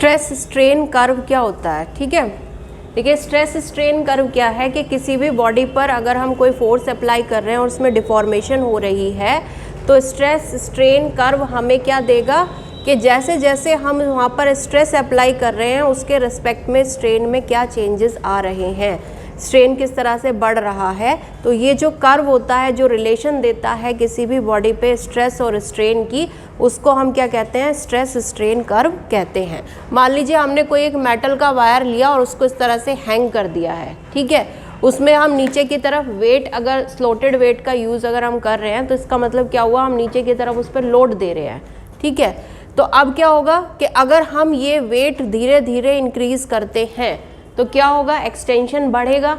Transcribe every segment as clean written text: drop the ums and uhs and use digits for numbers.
Stress strain curve क्या होता है, ठीक है। देखिए स्ट्रेस स्ट्रेन कर्व क्या है कि किसी भी बॉडी पर अगर हम कोई फोर्स अप्लाई कर रहे हैं और उसमें डिफॉर्मेशन हो रही है तो स्ट्रेस स्ट्रेन कर्व हमें क्या देगा कि जैसे जैसे हम वहाँ पर स्ट्रेस अप्लाई कर रहे हैं उसके रिस्पेक्ट में स्ट्रेन में क्या चेंजेस आ रहे हैं, स्ट्रेन किस तरह से बढ़ रहा है। तो ये जो कर्व होता है जो रिलेशन देता है किसी भी बॉडी पे स्ट्रेस और स्ट्रेन की, उसको हम क्या कहते हैं, स्ट्रेस स्ट्रेन कर्व कहते हैं। मान लीजिए हमने कोई एक मेटल का वायर लिया और उसको इस तरह से हैंग कर दिया है, ठीक है। उसमें हम नीचे की तरफ वेट, अगर स्लोटेड वेट का यूज़ अगर हम कर रहे हैं तो इसका मतलब क्या हुआ, हम नीचे की तरफ उस पर लोड दे रहे हैं, ठीक है। तो अब क्या होगा कि अगर हम ये वेट धीरे धीरे इंक्रीज़ करते हैं तो क्या होगा, एक्सटेंशन बढ़ेगा,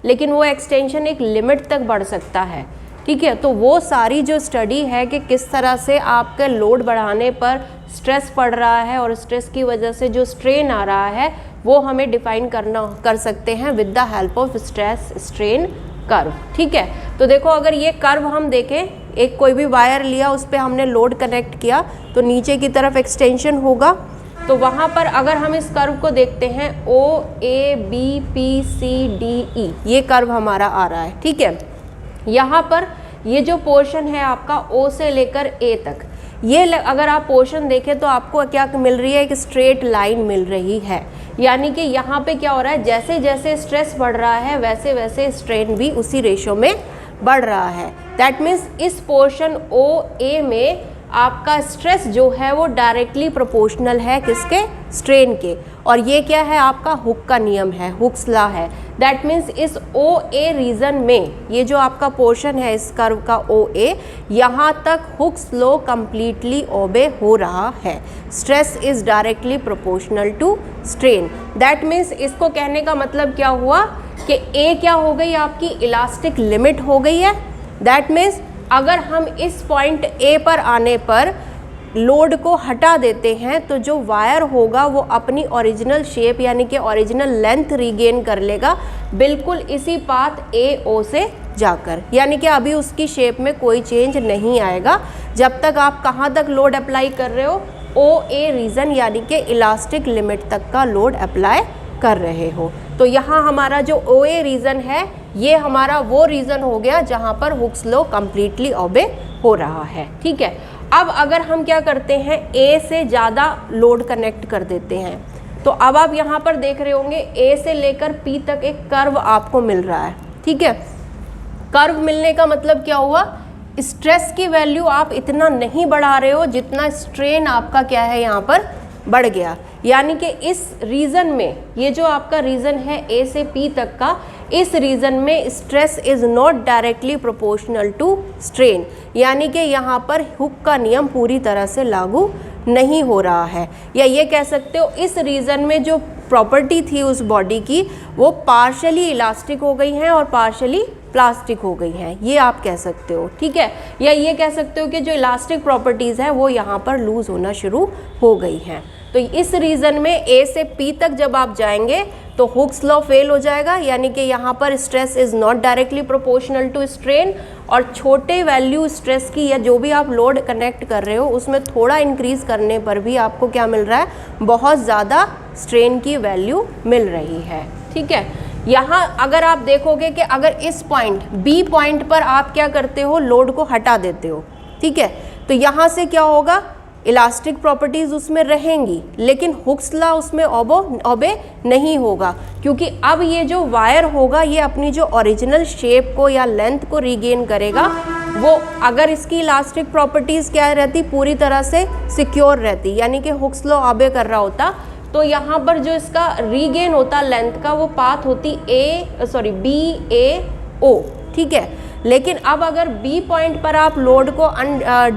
लेकिन वो एक्सटेंशन एक लिमिट तक बढ़ सकता है, ठीक है। तो वो सारी जो स्टडी है कि किस तरह से आपके लोड बढ़ाने पर स्ट्रेस पड़ रहा है और स्ट्रेस की वजह से जो स्ट्रेन आ रहा है वो हमें डिफाइन कर सकते हैं with the help of stress strain curve, ठीक है। तो देखो अगर ये कर्व हम देखें, एक कोई भी वायर लिया उस पर हमने लोड कनेक्ट किया तो नीचे की तरफ एक्सटेंशन होगा। तो वहाँ पर अगर हम इस कर्व को देखते हैं O A B P C D E, ये कर्व हमारा आ रहा है, ठीक है। यहाँ पर ये जो पोर्शन है आपका O से लेकर A तक, ये अगर आप पोर्शन देखें तो आपको क्या मिल रही है, एक स्ट्रेट लाइन मिल रही है। यानी कि यहाँ पे क्या हो रहा है, जैसे जैसे स्ट्रेस बढ़ रहा है वैसे वैसे स्ट्रेन भी उसी रेशो में बढ़ रहा है। दैट मीन्स इस पोर्शन O A में आपका स्ट्रेस जो है वो डायरेक्टली प्रोपोर्शनल है किसके, स्ट्रेन के। और ये क्या है, आपका हुक का नियम है, हुक्स लॉ है। दैट मीन्स इस OA रीजन में ये जो आपका पोर्शन है इस कर्व का OA, यहाँ तक हुक्स लॉ कंप्लीटली ओबे हो रहा है। Stress is directly proportional to strain. That means इसको कहने का मतलब क्या हुआ कि A क्या हो गई, आपकी इलास्टिक लिमिट हो गई है। दैट मीन्स अगर हम इस पॉइंट A पर आने पर लोड को हटा देते हैं तो जो वायर होगा वो अपनी ओरिजिनल शेप यानी कि ओरिजिनल लेंथ रीगेन कर लेगा, बिल्कुल इसी पाथ AO से जाकर। यानी कि अभी उसकी शेप में कोई चेंज नहीं आएगा जब तक आप कहाँ तक लोड अप्लाई कर रहे हो, OA रीजन यानी कि इलास्टिक लिमिट तक का लोड अप्लाई कर रहे हो। तो यहाँ हमारा जो OA रीजन है ये हमारा वो रीजन हो गया जहाँ पर हुक्स लॉ कंप्लीटली ओबे हो रहा है, ठीक है। अब अगर हम क्या करते हैं, A से ज़्यादा लोड कनेक्ट कर देते हैं तो अब आप यहाँ पर देख रहे होंगे A से लेकर P तक एक कर्व आपको मिल रहा है, ठीक है। कर्व मिलने का मतलब क्या हुआ, स्ट्रेस की वैल्यू आप इतना नहीं बढ़ा रहे हो जितना स्ट्रेन आपका क्या है यहाँ पर बढ़ गया। यानी कि इस रीजन में, ये जो आपका रीजन है A से P तक का, इस रीजन में stress is not directly proportional to strain. यानी कि यहाँ पर हुक का नियम पूरी तरह से लागू नहीं हो रहा है। या ये कह सकते हो इस रीजन में जो प्रॉपर्टी थी उस बॉडी की वो पार्शली इलास्टिक हो गई हैं और पार्शली प्लास्टिक हो गई हैं, ये आप कह सकते हो, ठीक है। या ये कह सकते हो कि जो इलास्टिक प्रॉपर्टीज़ है वो यहाँ पर लूज़ होना शुरू हो गई हैं। तो इस रीजन में A से P तक जब आप जाएंगे तो हुक्स लॉ फेल हो जाएगा, यानी कि यहाँ पर stress is not directly proportional to strain. और छोटे वैल्यू स्ट्रेस की या जो भी आप लोड कनेक्ट कर रहे हो उसमें थोड़ा इंक्रीज़ करने पर भी आपको क्या मिल रहा है, बहुत ज़्यादा स्ट्रेन की वैल्यू मिल रही है, ठीक है। यहाँ अगर आप देखोगे कि अगर इस पॉइंट B पॉइंट पर आप क्या करते हो, लोड को हटा देते हो, ठीक है, तो यहाँ से क्या होगा, इलास्टिक प्रॉपर्टीज़ उसमें रहेंगी लेकिन हुक्स लॉ उसमें ओबे नहीं होगा, क्योंकि अब ये जो वायर होगा ये अपनी जो ओरिजिनल शेप को या लेंथ को रीगेन करेगा। वो अगर इसकी इलास्टिक प्रॉपर्टीज़ क्या रहती, पूरी तरह से सिक्योर रहती, यानी कि हुक्स लॉ ओबे कर रहा होता, तो यहाँ पर जो इसका रीगेन होता लेंथ का वो पाथ होती BAO, ठीक है। लेकिन अब अगर B पॉइंट पर आप लोड को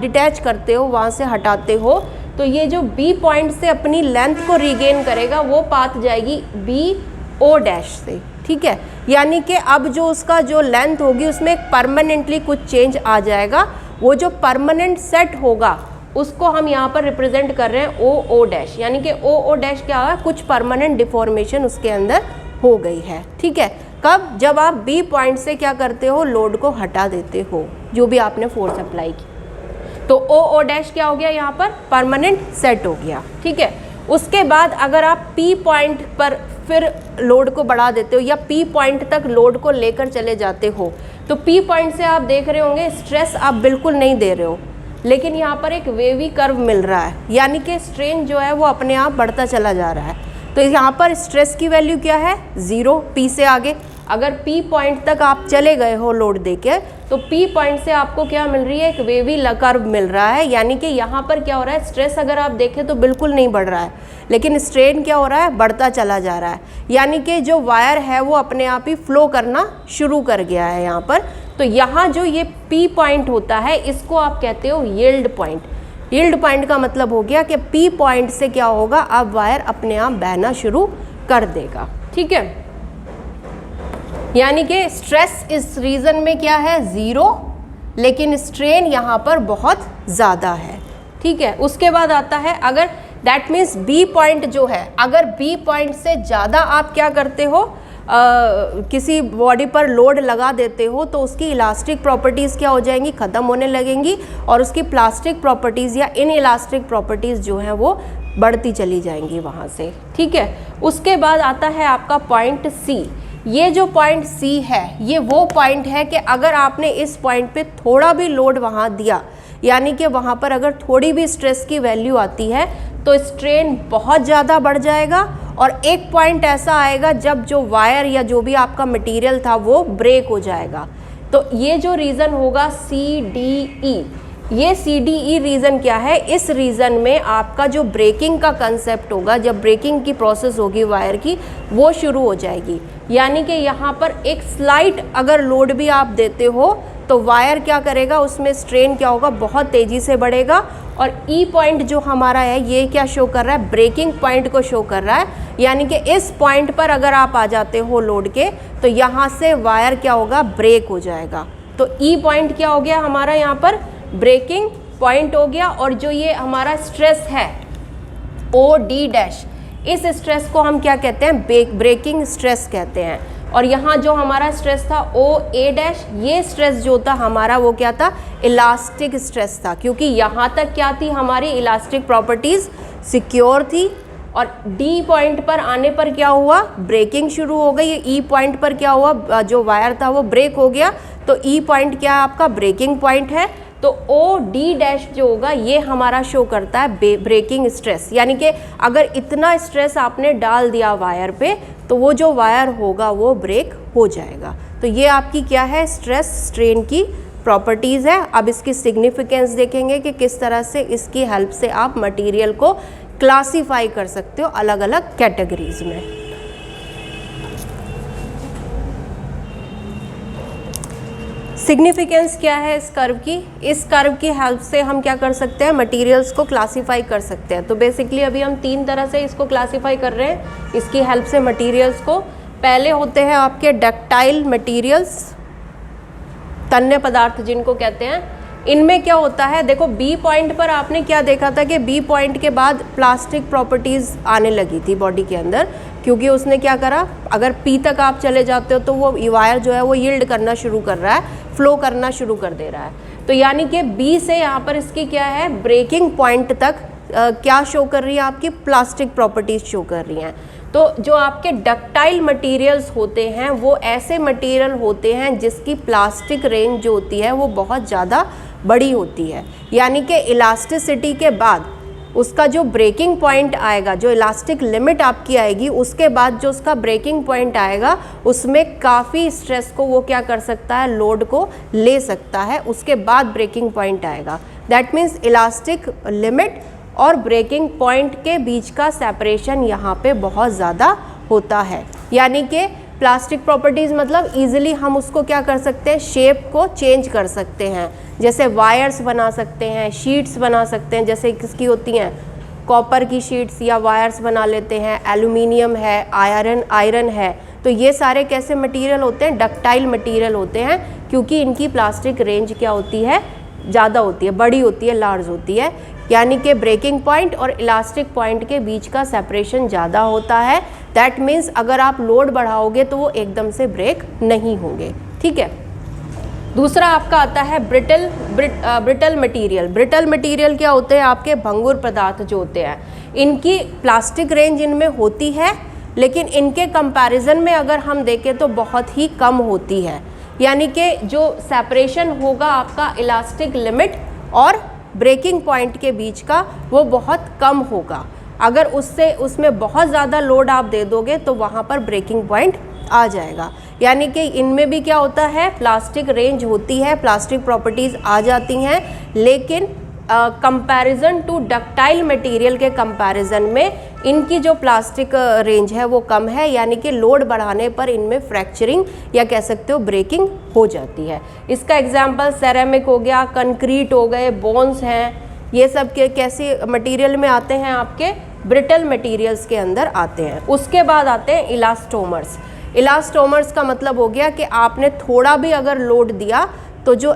डिटैच करते हो, वहाँ से हटाते हो, तो ये जो B पॉइंट से अपनी लेंथ को रीगेन करेगा वो पाथ जाएगी BO डैश से, ठीक है। यानी कि अब जो उसका जो लेंथ होगी उसमें परमानेंटली कुछ चेंज आ जाएगा। वो जो परमानेंट सेट होगा उसको हम यहाँ पर रिप्रेजेंट कर रहे हैं OO डैश, यानी कि OO डैश क्या है, कुछ परमानेंट डिफॉर्मेशन उसके अंदर हो गई है, ठीक है। कब, जब आप B पॉइंट से क्या करते हो, लोड को हटा देते हो, जो भी आपने फोर्स अप्लाई की, तो OO डैश क्या हो गया, यहाँ पर परमानेंट सेट हो गया, ठीक है। उसके बाद अगर आप P पॉइंट पर फिर लोड को बढ़ा देते हो या P पॉइंट तक लोड को लेकर चले जाते हो, तो P पॉइंट से आप देख रहे होंगे स्ट्रेस आप बिल्कुल नहीं दे रहे हो, लेकिन यहाँ पर एक वेवी कर्व मिल रहा है, यानी कि स्ट्रेन जो है वो अपने आप बढ़ता चला जा रहा है। तो यहाँ पर स्ट्रेस की वैल्यू क्या है, 0 P से आगे। अगर P पॉइंट तक आप चले गए हो लोड देके, तो P पॉइंट से आपको क्या मिल रही है, एक वेवी कर्व मिल रहा है, यानी कि यहाँ पर क्या हो रहा है, स्ट्रेस अगर आप देखें तो बिल्कुल नहीं बढ़ रहा है, लेकिन स्ट्रेन क्या हो रहा है, बढ़ता चला जा रहा है, यानी कि जो वायर है वो अपने आप ही फ्लो करना शुरू कर गया है यहाँ पर। तो यहाँ जो ये P पॉइंट होता है इसको आप कहते हो यील्ड पॉइंट। यील्ड पॉइंट का मतलब हो गया कि P पॉइंट से क्या होगा, अब वायर अपने आप बहना शुरू कर देगा। ठीक है, यानी कि स्ट्रेस इस रीजन में क्या है, 0, लेकिन स्ट्रेन यहाँ पर बहुत ज़्यादा है। ठीक है, उसके बाद आता है अगर दैट मीन्स B पॉइंट जो है, अगर B पॉइंट से ज़्यादा आप क्या करते हो, किसी बॉडी पर लोड लगा देते हो, तो उसकी इलास्टिक प्रॉपर्टीज़ क्या हो जाएंगी, ख़त्म होने लगेंगी, और उसकी प्लास्टिक प्रॉपर्टीज़ या इन इलास्टिक प्रॉपर्टीज़ जो हैं वो बढ़ती चली जाएंगी वहाँ से। ठीक है, उसके बाद आता है आपका पॉइंट C। ये जो पॉइंट C है ये वो पॉइंट है कि अगर आपने इस पॉइंट पे थोड़ा भी लोड वहाँ दिया, यानी कि वहाँ पर अगर थोड़ी भी स्ट्रेस की वैल्यू आती है तो स्ट्रेन बहुत ज़्यादा बढ़ जाएगा, और एक पॉइंट ऐसा आएगा जब जो वायर या जो भी आपका मटेरियल था वो ब्रेक हो जाएगा। तो ये जो रीज़न होगा CDE, ये CDE रीज़न क्या है, इस रीज़न में आपका जो ब्रेकिंग का कंसेप्ट होगा, जब ब्रेकिंग की प्रोसेस होगी वायर की, वो शुरू हो जाएगी। यानी कि यहाँ पर एक स्लाइट अगर लोड भी आप देते हो तो वायर क्या करेगा, उसमें स्ट्रेन क्या होगा, बहुत तेज़ी से बढ़ेगा। और E पॉइंट जो हमारा है ये क्या शो कर रहा है, ब्रेकिंग पॉइंट को शो कर रहा है, यानी कि इस पॉइंट पर अगर आप आ जाते हो लोड के, तो यहाँ से वायर क्या होगा, ब्रेक हो जाएगा। तो E पॉइंट क्या हो गया हमारा, यहाँ पर ब्रेकिंग पॉइंट हो गया। और जो ये हमारा स्ट्रेस है OD', इस स्ट्रेस को हम क्या कहते हैं, ब्रेकिंग स्ट्रेस कहते हैं। और यहाँ जो हमारा स्ट्रेस था OA', ये स्ट्रेस जो था हमारा वो क्या था, इलास्टिक स्ट्रेस था, क्योंकि यहाँ तक क्या थी, हमारी इलास्टिक प्रॉपर्टीज़ सिक्योर थी। और D पॉइंट पर आने पर क्या हुआ, ब्रेकिंग शुरू हो गई। E पॉइंट पर क्या हुआ, जो वायर था वो ब्रेक हो गया, तो E पॉइंट क्या है आपका, ब्रेकिंग पॉइंट है। तो OD' जो होगा ये हमारा शो करता है ब्रेकिंग स्ट्रेस, यानी कि अगर इतना स्ट्रेस आपने डाल दिया वायर पे तो वो जो वायर होगा वो ब्रेक हो जाएगा। तो ये आपकी क्या है, स्ट्रेस स्ट्रेन की प्रॉपर्टीज़ है। अब इसकी सिग्निफिकेंस देखेंगे कि किस तरह से इसकी हेल्प से आप मटेरियल को क्लासीफाई कर सकते हो अलग अलग कैटेगरीज में। सिग्निफिकेंस क्या है इस कर्व की, इस कर्व की हेल्प से हम क्या कर सकते हैं, मटेरियल्स को क्लासीफाई कर सकते हैं। तो बेसिकली अभी हम 3 तरह से इसको क्लासीफाई कर रहे हैं इसकी हेल्प से मटेरियल्स को। पहले होते हैं आपके डक्टाइल मटेरियल्स, तन्य पदार्थ जिनको कहते हैं। इनमें क्या होता है, देखो B पॉइंट पर आपने क्या देखा था कि B पॉइंट के बाद प्लास्टिक प्रॉपर्टीज़ आने लगी थी बॉडी के अंदर, क्योंकि उसने क्या करा, अगर P तक आप चले जाते हो तो वो वायर जो है वो यील्ड करना शुरू कर रहा है, फ्लो करना शुरू कर दे रहा है। तो यानी कि B से यहाँ पर इसकी क्या है, ब्रेकिंग पॉइंट तक क्या शो कर रही है, आपकी प्लास्टिक प्रॉपर्टीज़ शो कर रही हैं। तो जो आपके डक्टाइल मटेरियल्स होते हैं वो ऐसे मटेरियल होते हैं जिसकी प्लास्टिक रेंज जो होती है वो बहुत ज़्यादा बड़ी होती है, यानी कि इलास्टिसिटी के बाद उसका जो ब्रेकिंग पॉइंट आएगा, जो इलास्टिक लिमिट आपकी आएगी, उसके बाद जो उसका ब्रेकिंग पॉइंट आएगा उसमें काफ़ी स्ट्रेस को वो क्या कर सकता है, लोड को ले सकता है, उसके बाद ब्रेकिंग पॉइंट आएगा। दैट मीन्स इलास्टिक लिमिट और ब्रेकिंग पॉइंट के बीच का सेपरेशन यहाँ पे बहुत ज़्यादा होता है। यानी कि प्लास्टिक प्रॉपर्टीज़ मतलब इजीली हम उसको क्या कर सकते हैं, शेप को चेंज कर सकते हैं। जैसे वायर्स बना सकते हैं, शीट्स बना सकते हैं, जैसे किसकी होती हैं, कॉपर की शीट्स या वायर्स बना लेते हैं, एल्यूमिनियम है, आयरन है। तो ये सारे कैसे मटेरियल होते हैं, डक्टाइल मटेरियल होते हैं, क्योंकि इनकी प्लास्टिक रेंज क्या होती है, ज़्यादा होती है, बड़ी होती है, लार्ज होती है। यानी कि ब्रेकिंग पॉइंट और इलास्टिक पॉइंट के बीच का सेपरेशन ज़्यादा होता है। दैट मीन्स अगर आप लोड बढ़ाओगे तो वो एकदम से ब्रेक नहीं होंगे। ठीक है, दूसरा आपका आता है ब्रिटल मटेरियल। ब्रिटल मटेरियल क्या होते हैं? आपके भंगुर पदार्थ जो होते हैं, इनकी प्लास्टिक रेंज इनमें होती है, लेकिन इनके कंपैरिजन में अगर हम देखें तो बहुत ही कम होती है। यानी कि जो सेपरेशन होगा आपका इलास्टिक लिमिट और ब्रेकिंग पॉइंट के बीच का, वो बहुत कम होगा। अगर उसमें बहुत ज़्यादा लोड आप दे दोगे तो वहाँ पर ब्रेकिंग पॉइंट आ जाएगा। यानी कि इनमें भी क्या होता है? प्लास्टिक रेंज होती है, प्लास्टिक प्रॉपर्टीज़ आ जाती हैं, लेकिन कंपैरिजन टू डक्टाइल मटेरियल के कंपैरिजन में इनकी जो प्लास्टिक रेंज है वो कम है। यानी कि लोड बढ़ाने पर इनमें फ्रैक्चरिंग या कह सकते हो ब्रेकिंग हो जाती है। इसका एग्जांपल सेरेमिक हो गया, कंक्रीट हो गए, बोन्स हैं, ये सब के कैसे मटेरियल में आते हैं? आपके ब्रिटल मटेरियल्स के अंदर आते हैं। उसके बाद आते हैं इलास्टोमर्स। इलास्टोमर्स का मतलब हो गया कि आपने थोड़ा भी अगर लोड दिया तो जो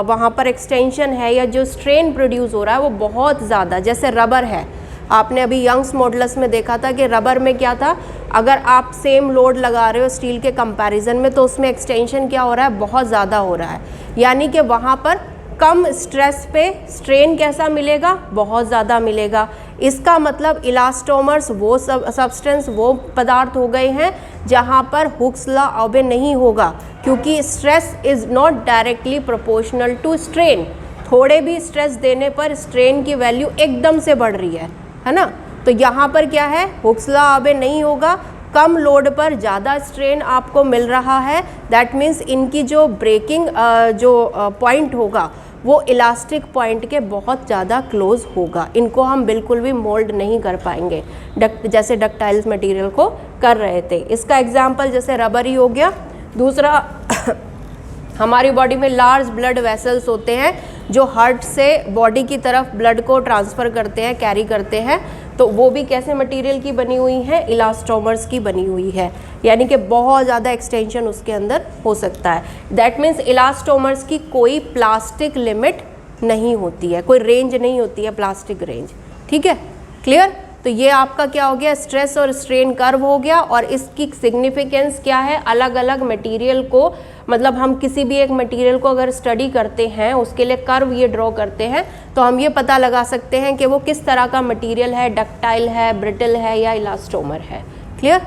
वहाँ पर एक्सटेंशन है या जो स्ट्रेन प्रोड्यूस हो रहा है वो बहुत ज़्यादा, जैसे रबर है, आपने अभी यंग्स मॉडुलस में देखा था कि रबर में क्या था? अगर आप सेम लोड लगा रहे हो स्टील के कंपैरिजन में तो उसमें एक्सटेंशन क्या हो रहा है? बहुत ज़्यादा हो रहा है। यानी कि वहाँ पर कम स्ट्रेस पे स्ट्रेन कैसा मिलेगा? बहुत ज़्यादा मिलेगा। इसका मतलब इलास्टोमर्स वो सब्सटेंस, वो पदार्थ हो गए हैं जहाँ पर हुक्स लॉ ओबे नहीं होगा, क्योंकि stress is not directly proportional to strain. थोड़े भी स्ट्रेस देने पर स्ट्रेन की वैल्यू एकदम से बढ़ रही है ना? तो यहाँ पर क्या है? हुक्स लॉ ओबे नहीं होगा, कम लोड पर ज़्यादा स्ट्रेन आपको मिल रहा है। दैट मीन्स इनकी जो ब्रेकिंग पॉइंट होगा वो इलास्टिक पॉइंट के बहुत ज़्यादा क्लोज होगा। इनको हम बिल्कुल भी मोल्ड नहीं कर पाएंगे जैसे डक्टाइल्स मटेरियल को कर रहे थे। इसका एग्जांपल जैसे रबर ही हो गया। दूसरा हमारी बॉडी में लार्ज ब्लड वेसल्स होते हैं जो हार्ट से बॉडी की तरफ ब्लड को ट्रांसफ़र करते हैं, कैरी करते हैं, तो वो भी कैसे मटेरियल की बनी हुई है? इलास्टोमर्स की बनी हुई है। यानी कि बहुत ज़्यादा एक्सटेंशन उसके अंदर हो सकता है। दैट मीन्स इलास्टोमर्स की कोई प्लास्टिक लिमिट नहीं होती है, कोई रेंज नहीं होती है, प्लास्टिक रेंज। ठीक है, क्लियर? तो ये आपका क्या हो गया? स्ट्रेस और स्ट्रेन कर्व हो गया। और इसकी सिग्निफिकेंस क्या है? अलग अलग मटेरियल को, मतलब हम किसी भी एक मटेरियल को अगर स्टडी करते हैं, उसके लिए कर्व ये ड्रॉ करते हैं, तो हम ये पता लगा सकते हैं कि वो किस तरह का मटेरियल है, डक्टाइल है, ब्रिटल है या इलास्टोमर है। क्लियर?